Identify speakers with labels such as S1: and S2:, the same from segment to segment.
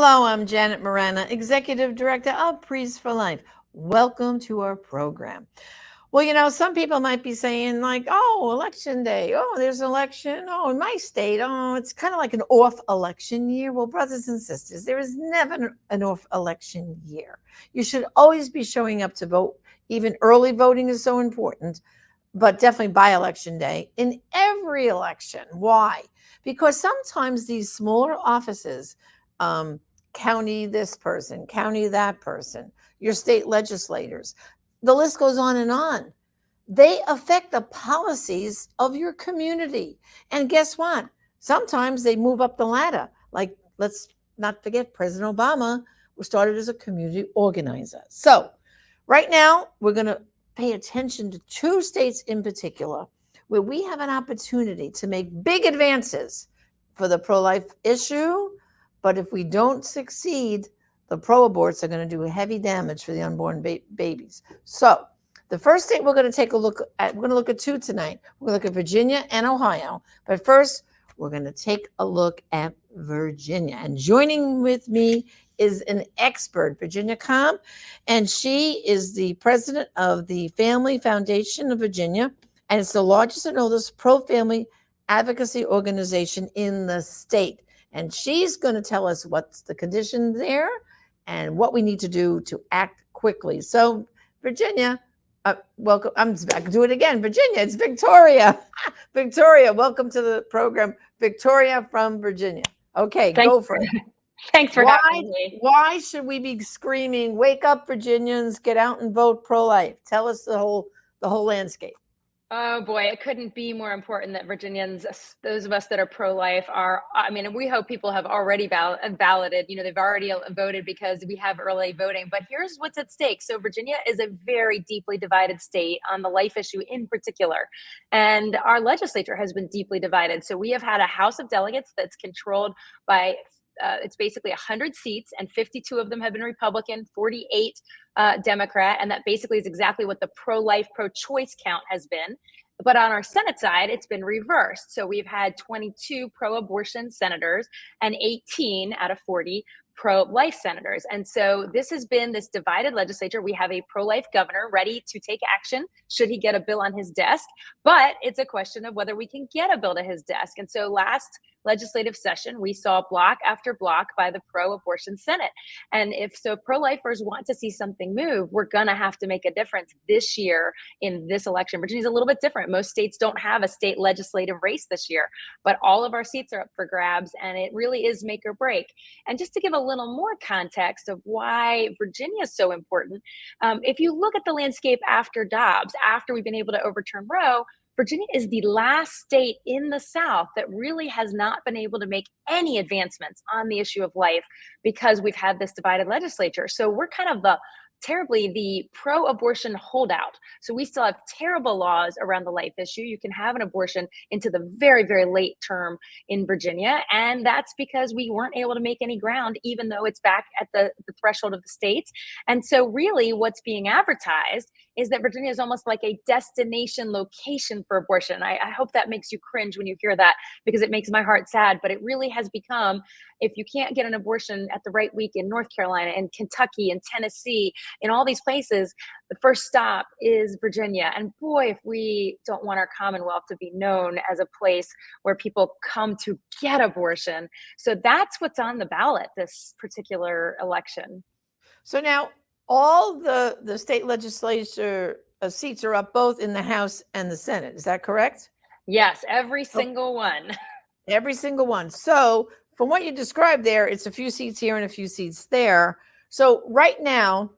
S1: Hello, I'm Janet Morana, Executive Director of Priests for Life. Welcome to our program. Well, some people might be saying, like, oh, election day. Oh, there's an election. Oh, in my state. Oh, it's kind of like an off election year. Well, brothers and sisters, there is never an off election year. You should always be showing up to vote. Even early voting is so important, but definitely by election day in every election. Why? Because sometimes these smaller offices, county this person, county that person, your state legislators, the list goes on and on. They affect the policies of your community. And guess what? Sometimes they move up the ladder. Like, let's not forget, President Obama was started as a community organizer. So, right now, we're going to pay attention to two states in particular where we have an opportunity to make big advances for the pro-life issue. But if we don't succeed, the pro-aborts are going to do heavy damage for the unborn babies. So the first state we're going to take a look at, we're going to look at two tonight. We're going to look at Virginia and Ohio. But first, we're going to take a look at Virginia. And joining with me is an expert, Virginia Cobb, and she is the president of the Family Foundation of Virginia, and it's the largest and oldest pro-family advocacy organization in the state. And she's going to tell us what's the condition there and what we need to do to act quickly. So, Virginia, welcome. I can do it again. Virginia, it's Victoria. Victoria, welcome to the program. Victoria from Virginia. Okay, go for it.
S2: Thanks for having me.
S1: Why should we be screaming, wake up, Virginians, get out and vote pro-life? Tell us the whole landscape.
S2: Oh boy, it couldn't be more important that Virginians, those of us that are pro-life, we hope people have already balloted, they've already voted because we have early voting. But here's what's at stake. So Virginia is a very deeply divided state on the life issue in particular. And our legislature has been deeply divided. So we have had a House of Delegates that's controlled by it's basically 100 seats, and 52 of them have been Republican, 48 Democrat, and that basically is exactly what the pro-life, pro-choice count has been. But on our Senate side, it's been reversed. So we've had 22 pro-abortion senators and 18 out of 40 pro-life senators. And so this has been this divided legislature. We have a pro-life governor ready to take action should he get a bill on his desk. But it's a question of whether we can get a bill to his desk. And so last legislative session, we saw block after block by the pro-abortion Senate. And if pro-lifers want to see something move, we're going to have to make a difference this year in this election. Virginia's a little bit different. Most states don't have a state legislative race this year, but all of our seats are up for grabs, and it really is make or break. And just to give a little more context of why Virginia is so important, if you look at the landscape after Dobbs, after we've been able to overturn Roe, Virginia is the last state in the South that really has not been able to make any advancements on the issue of life because we've had this divided legislature. So we're kind of the pro-abortion holdout. So we still have terrible laws around the life issue. You can have an abortion into the very, very late term in Virginia. And that's because we weren't able to make any ground, even though it's back at the threshold of the states. And so really what's being advertised is that Virginia is almost like a destination location for abortion. I hope that makes you cringe when you hear that, because it makes my heart sad. But it really has become, if you can't get an abortion at the right week in North Carolina and Kentucky and Tennessee, in all these places, the first stop is Virginia. And boy, if we don't want our Commonwealth to be known as a place where people come to get abortion. So that's what's on the ballot this particular election.
S1: So now all the state legislature seats are up both in the House and the Senate. Is that correct?
S2: Yes, every single one.
S1: Every single one. So from what you described there, it's a few seats here and a few seats there. So right now,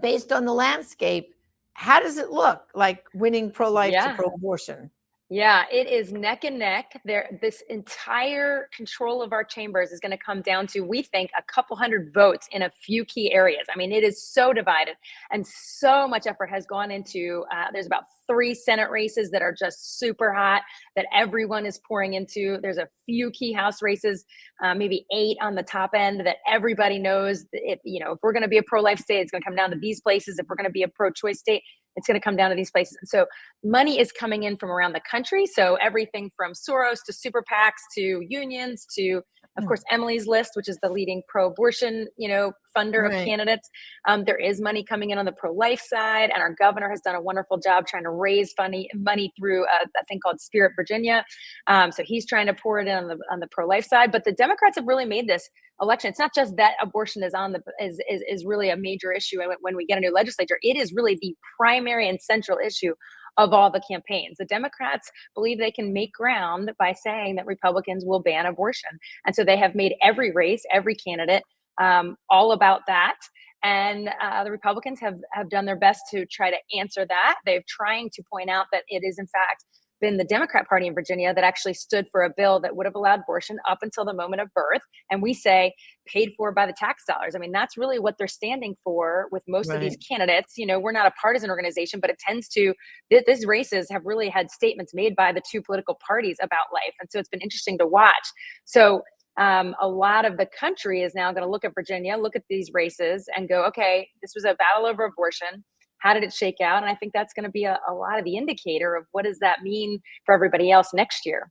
S1: based on the landscape, how does it look like winning pro-life to pro-abortion?
S2: Yeah, it is neck and neck. This entire control of our chambers is going to come down to, we think, a couple hundred votes in a few key areas. I mean, it is so divided, and so much effort has gone into, there's about 3 Senate races that are just super hot that everyone is pouring into. There's a few key House races, maybe 8 on the top end that everybody knows if we're going to be a pro-life state, it's going to come down to these places. If we're going to be a pro-choice state, it's going to come down to these places. And so money is coming in from around the country. So everything from Soros to super PACs to unions to Of
S1: Hmm.
S2: course, Emily's List, which is the leading pro-abortion, funder of
S1: Right.
S2: candidates. There is money coming in on the pro-life side, and our governor has done a wonderful job trying to raise money through a thing called Spirit Virginia. So he's trying to pour it in on the pro-life side. But the Democrats have really made this election. It's not just that abortion is really a major issue, and when we get a new legislature, it is really the primary and central issue of all the campaigns. The Democrats believe they can make ground by saying that Republicans will ban abortion. And so they have made every race, every candidate all about that. And the Republicans have done their best to try to answer that. They're trying to point out that it is, in fact, been the Democrat Party in Virginia that actually stood for a bill that would have allowed abortion up until the moment of birth. And we say paid for by the tax dollars. I mean, that's really what they're standing for with most of these
S1: Right.
S2: candidates. We're not a partisan organization, but it tends to, these races have really had statements made by the two political parties about life. And so it's been interesting to watch. So a lot of the country is now going to look at Virginia, look at these races and go, okay, this was a battle over abortion. How did it shake out? And I think that's going to be a lot of the indicator of what does that mean for everybody else next year.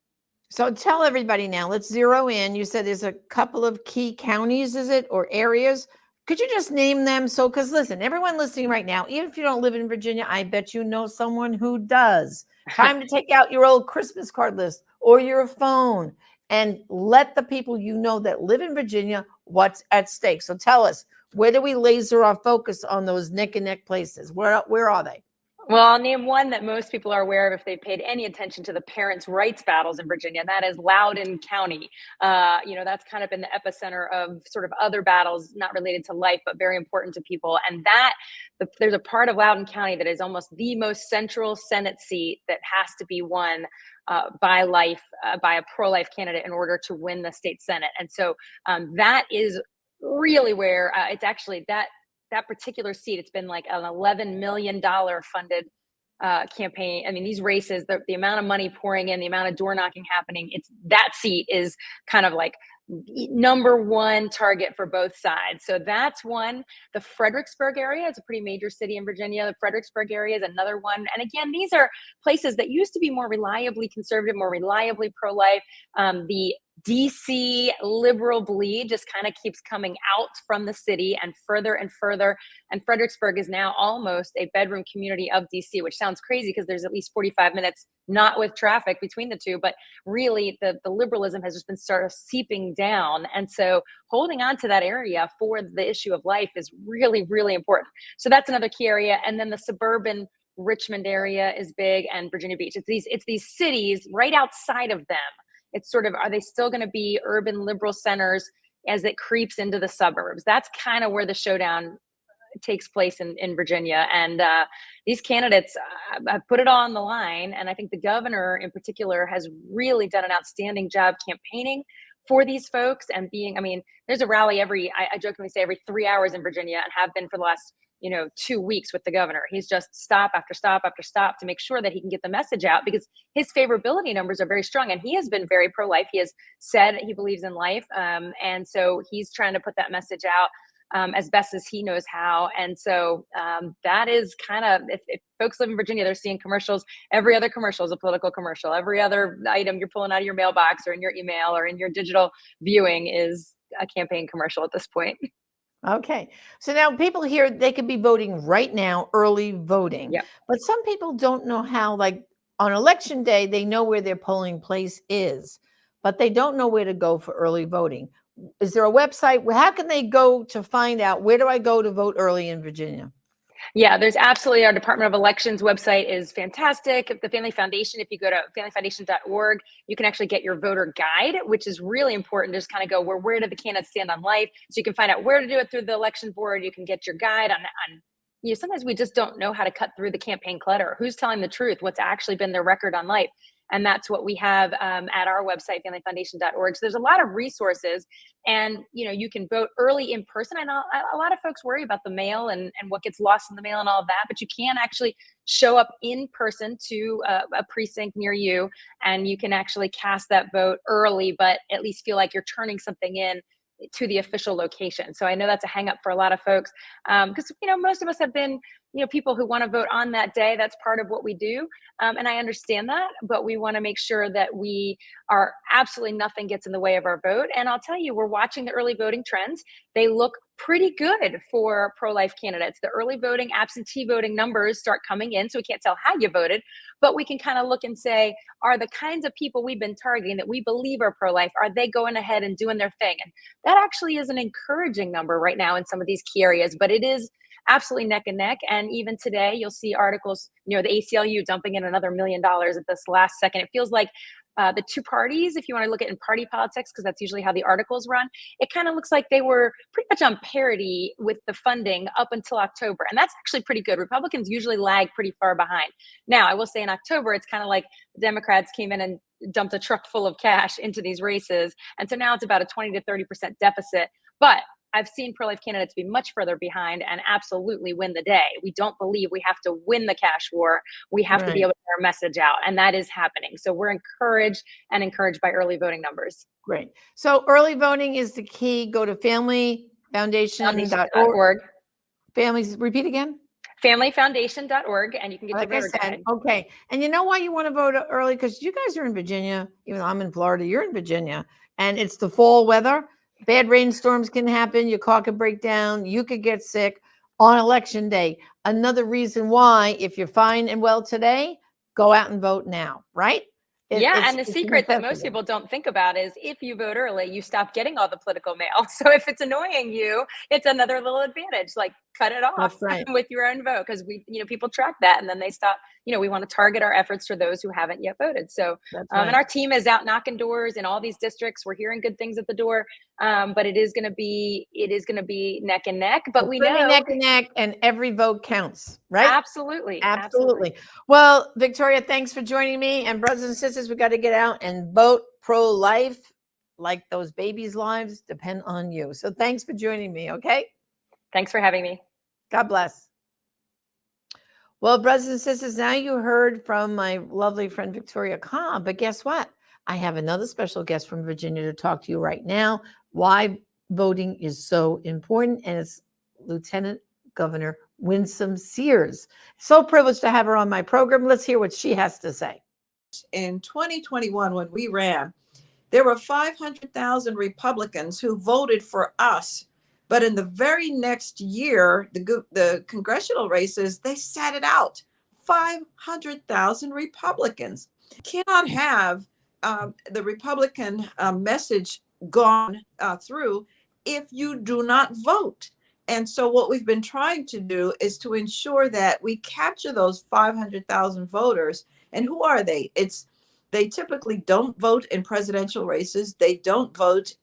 S1: So tell everybody now, let's zero in. You said there's a couple of key counties, is it, or areas? Could you just name them? So, because listen, everyone listening right now, even if you don't live in Virginia, I bet you know someone who does. Time to take out your old Christmas card list or your phone and let the people you know that live in Virginia what's at stake. So tell us, where do we laser our focus on those neck and neck places? Where are they?
S2: Well, I'll name one that most people are aware of if they paid any attention to the parents' rights battles in Virginia, and that is Loudoun County. That's kind of been the epicenter of sort of other battles not related to life, but very important to people. And there's a part of Loudoun County that is almost the most central Senate seat that has to be won by a pro-life candidate in order to win the state Senate. And so that is really where it's actually that particular seat, it's been like an $11 million funded campaign. I mean, these races, the amount of money pouring in, the amount of door knocking happening, that seat is kind of like number one target for both sides. So that's one. The Fredericksburg area is a pretty major city in Virginia. The Fredericksburg area is another one. And again, these are places that used to be more reliably conservative, more reliably pro-life. The DC liberal bleed just kind of keeps coming out from the city and further and further. And Fredericksburg is now almost a bedroom community of DC, which sounds crazy because there's at least 45 minutes, not with traffic between the two, but really the liberalism has just been sort of seeping down. And so holding on to that area for the issue of life is really, really important. So that's another key area. And then the suburban Richmond area is big, and Virginia Beach. It's these cities right outside of them. It's sort of, are they still going to be urban liberal centers as it creeps into the suburbs? That's kind of where the showdown takes place in Virginia. And these candidates have put it all on the line. And I think the governor in particular has really done an outstanding job campaigning for these folks and there's a rally I jokingly say every 3 hours in Virginia, and have been for the last 2 weeks with the governor. He's just stop after stop after stop to make sure that he can get the message out, because his favorability numbers are very strong, and he has been very pro-life. He has said he believes in life, and so he's trying to put that message out as best as he knows how. And so that is kind of, if folks live in Virginia, they're seeing commercials. Every other commercial is a political commercial. Every other item you're pulling out of your mailbox or in your email or in your digital viewing is a campaign commercial at this point.
S1: Okay. So now people here, they could be voting right now, early voting.
S2: Yeah.
S1: But some people don't know how, like on election day, they know where their polling place is, but they don't know where to go for early voting. Is there a website? How can they go to find out where do I go to vote early in Virginia?
S2: Yeah, there's absolutely, our Department of Elections website is fantastic. The Family Foundation, if you go to familyfoundation.org, you can actually get your voter guide, which is really important. Just kind of go, where do the candidates stand on life? So you can find out where to do it through the election board. You can get your guide on sometimes we just don't know how to cut through the campaign clutter. Who's telling the truth? What's actually been their record on life? And that's what we have at our website, familyfoundation.org. So there's a lot of resources, and you can vote early in person. I know a lot of folks worry about the mail and what gets lost in the mail and all of that, but you can actually show up in person to a precinct near you, and you can actually cast that vote early, but at least feel like you're turning something in to the official location. So I know that's a hang up for a lot of folks, because most of us have been people who want to vote on that day. That's part of what we do. And I understand that, but we want to make sure that we are absolutely nothing gets in the way of our vote. And I'll tell you, we're watching the early voting trends. They look pretty good for pro-life candidates. The early voting, absentee voting numbers start coming in, so we can't tell how you voted, but we can kind of look and say, are the kinds of people we've been targeting that we believe are pro-life, are they going ahead and doing their thing? And that actually is an encouraging number right now in some of these key areas, but it is absolutely neck and neck. And even today, you'll see articles, the ACLU dumping in another $1 million at this last second. It feels like the two parties, if you want to look at in party politics, because that's usually how the articles run, it kind of looks like they were pretty much on parity with the funding up until October. And that's actually pretty good. Republicans usually lag pretty far behind. Now, I will say in October, it's kind of like the Democrats came in and dumped a truck full of cash into these races. And so now it's about a 20 to 30% deficit. But I've seen pro-life candidates be much further behind and absolutely win the day. We don't believe we have to win the cash war. We have to be able to get our message out, and that is happening. So we're encouraged by early voting numbers.
S1: Great. So early voting is the key. Go to familyfoundation.org. Families, repeat again.
S2: Familyfoundation.org, and you can get
S1: like
S2: your
S1: I
S2: voter
S1: said,
S2: guide.
S1: okay. And you know why you want to vote early? Because you guys are in Virginia, even though I'm in Florida, you're in Virginia, and it's the fall weather. Bad rainstorms can happen. Your car could break down. You could get sick on election day. Another reason why, if you're fine and well today, go out and vote now, right?
S2: And the secret that most people don't think about is if you vote early, you stop getting all the political mail. So if it's annoying you, it's another little advantage. Like cut it off with your own vote, because people track that and then they stop. We want to target our efforts for those who haven't yet voted. So and our team is out knocking doors in all these districts. We're hearing good things at the door, but it is going to be neck and neck. But we know
S1: neck and neck, and every vote counts, right?
S2: Absolutely.
S1: Well, Victoria, thanks for joining me. And brothers and sisters, we got to get out and vote pro-life. Like those babies' lives depend on you. So thanks for joining me. Okay.
S2: Thanks for having me.
S1: God bless. Well, brothers and sisters, now you heard from my lovely friend Victoria Cobb, but guess what? I have another special guest from Virginia to talk to you right now. Why voting is so important, and it's Lieutenant Governor Winsome Sears. So privileged to have her on my program. Let's hear what she has to say.
S3: In 2021, when we ran, there were 500,000 Republicans who voted for us. But in the very next year, the congressional races, they sat it out. 500,000 Republicans. Cannot have the Republican message gone through if you do not vote. And so what we've been trying to do is to ensure that we capture those 500,000 voters. And who are they? They typically don't vote in presidential races. They don't vote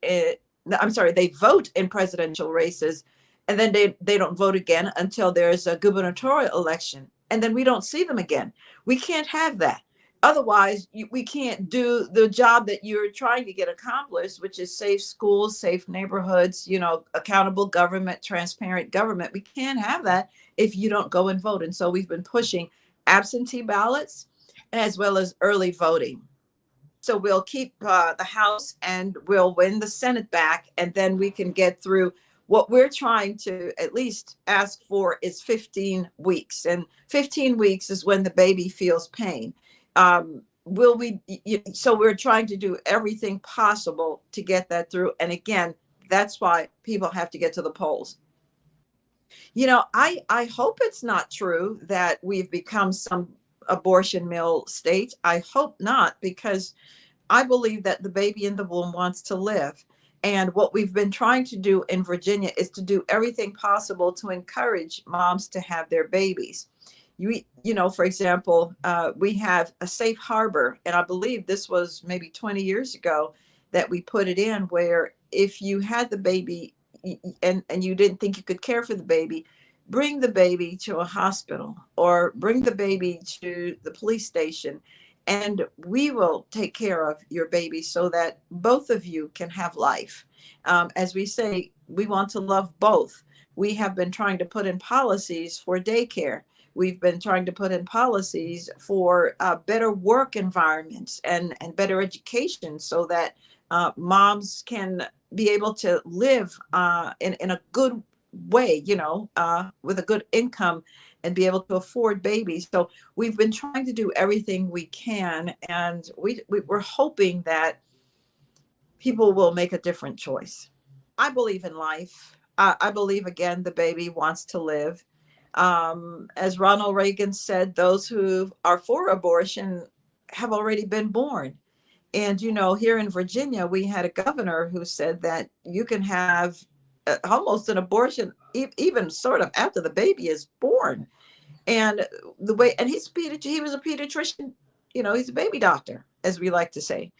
S3: they vote in presidential races, and then they don't vote again until there's a gubernatorial election, and then we don't see them again. We can't have that. Otherwise, we can't do the job that you're trying to get accomplished, which is safe schools, safe neighborhoods, accountable government, transparent government. We can't have that if you don't go and vote. And so we've been pushing absentee ballots as well as early voting. So we'll keep the House and we'll win the Senate back, and then we can get through. What we're trying to at least ask for is 15 weeks. And 15 weeks is when the baby feels pain. So we're trying to do everything possible to get that through. And again, that's why people have to get to the polls. I hope it's not true that we've become some abortion mill state. I hope not, because I believe that the baby in the womb wants to live. And what we've been trying to do in Virginia is to do everything possible to encourage moms to have their babies. For example, we have a safe harbor, and I believe this was maybe 20 years ago that we put it in, where if you had the baby and you didn't think you could care for the baby, bring the baby to a hospital or bring the baby to the police station, and we will take care of your baby so that both of you can have life. As we say, we want to love both. We have been trying to put in policies for daycare. We've been trying to put in policies for better work environments and better education, so that moms can be able to live in a good way, with a good income, and be able to afford babies. So we've been trying to do everything we can, and we're hoping that people will make a different choice. I believe in life. I believe, again, the baby wants to live. As Ronald Reagan said, those who are for abortion have already been born. And, here in Virginia, we had a governor who said that you can have almost an abortion, even sort of after the baby is born. And he was a pediatrician, he's a baby doctor, as we like to say.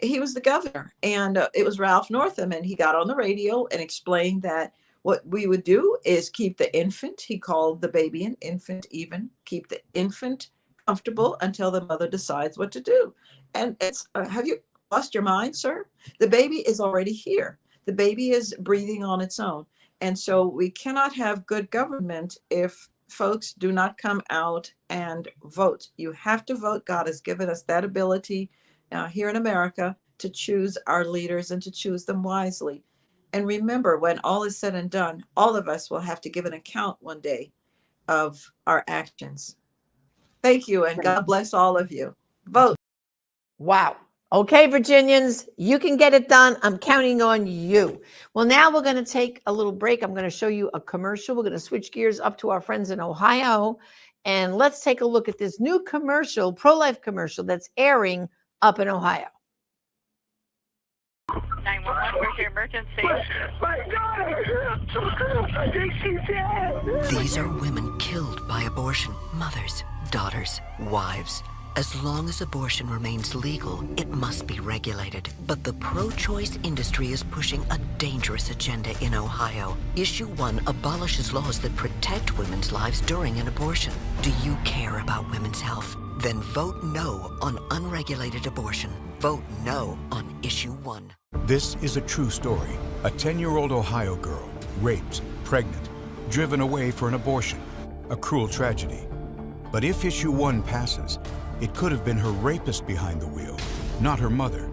S3: He was the governor, and it was Ralph Northam, and he got on the radio and explained that what we would do is keep the infant, he called the baby an infant even, keep the infant comfortable until the mother decides what to do. And have you lost your mind, sir? The baby is already here. The baby is breathing on its own. And so we cannot have good government if folks do not come out and vote. You have to vote. God has given us that ability here in America to choose our leaders and to choose them wisely. And remember, when all is said and done, all of us will have to give an account one day of our actions. Thank you, and God bless all of you. Vote.
S1: Wow. Okay, Virginians, you can get it done. I'm counting on you. Well, now we're going to take a little break. I'm going to show you a commercial. We're going to switch gears up to our friends in Ohio. And let's take a look at this new commercial, pro-life commercial, that's airing up in Ohio.
S4: 911, where's your emergency? My daughter! I think she's dead!
S5: These are women killed by abortion. Mothers, daughters, wives. As long as abortion remains legal, it must be regulated. But the pro-choice industry is pushing a dangerous agenda in Ohio. Issue 1 abolishes laws that protect women's lives during an abortion. Do you care about women's health? Then vote no on unregulated abortion. Vote no on Issue 1.
S6: This is a true story. A 10-year-old Ohio girl, raped, pregnant, driven away for an abortion. A cruel tragedy. But if Issue 1 passes, it could have been her rapist behind the wheel, not her mother.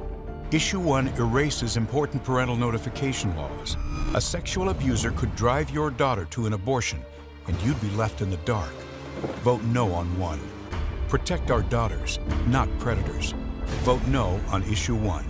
S6: Issue 1 erases important parental notification laws. A sexual abuser could drive your daughter to an abortion, and you'd be left in the dark. Vote no on 1. Protect our daughters, not predators. Vote no on Issue 1.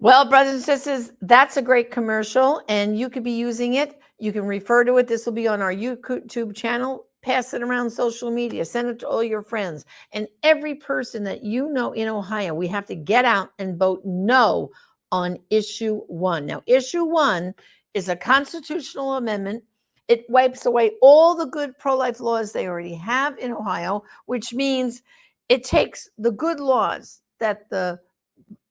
S1: Well, brothers and sisters, that's a great commercial, and you could be using it. You can refer to it. This will be on our YouTube channel. Pass it around social media. Send it to all your friends. And every person that you know in Ohio, we have to get out and vote no on Issue 1. Now, Issue 1 is a constitutional amendment. It wipes away all the good pro-life laws they already have in Ohio, which means it takes the good laws that the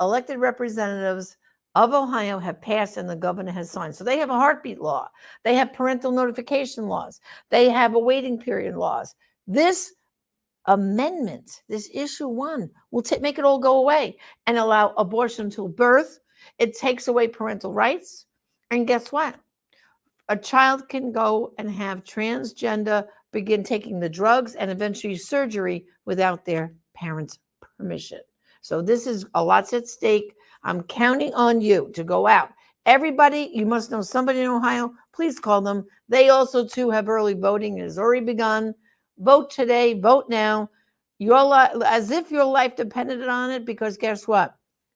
S1: elected representatives of Ohio have passed and the governor has signed. So they have a heartbeat law. They have parental notification laws. They have a waiting period laws. This amendment, this Issue 1, will make it all go away and allow abortion until birth. It takes away parental rights. And guess what? A child can go and have transgender, begin taking the drugs and eventually surgery without their parents' permission. So this is a lot's at stake. I'm counting on you to go out. Everybody, you must know somebody in Ohio. Please call them. They also, too, have early voting. It has already begun. Vote today. Vote now. As if your life depended on it, because guess what?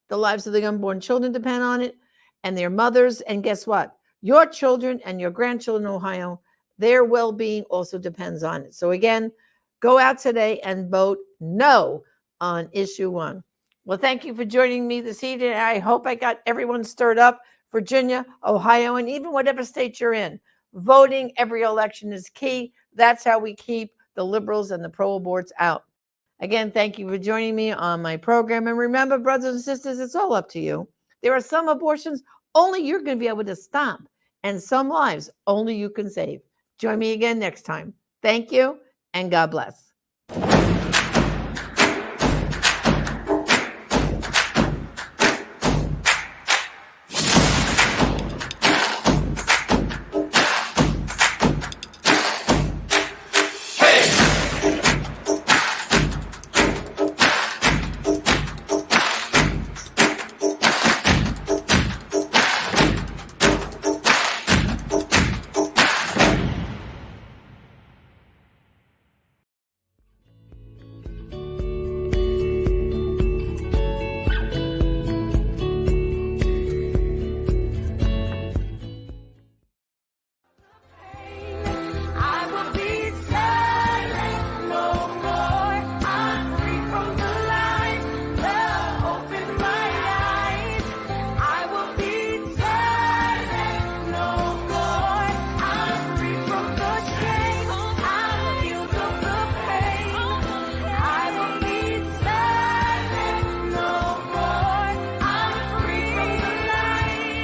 S1: The lives of the unborn children depend on it, and their mothers. And guess what? Your children and your grandchildren in Ohio, their well-being also depends on it. So again, go out today and vote no on Issue 1. Well, thank you for joining me this evening. I hope I got everyone stirred up. Virginia, Ohio, and even whatever state you're in. Voting every election is key. That's how we keep the liberals and the pro-aborts out. Again, thank you for joining me on my program. And remember, brothers and sisters, it's all up to you. There are some abortions only you're going to be able to stop, and some lives only you can save. Join me again next time. Thank you, and God bless.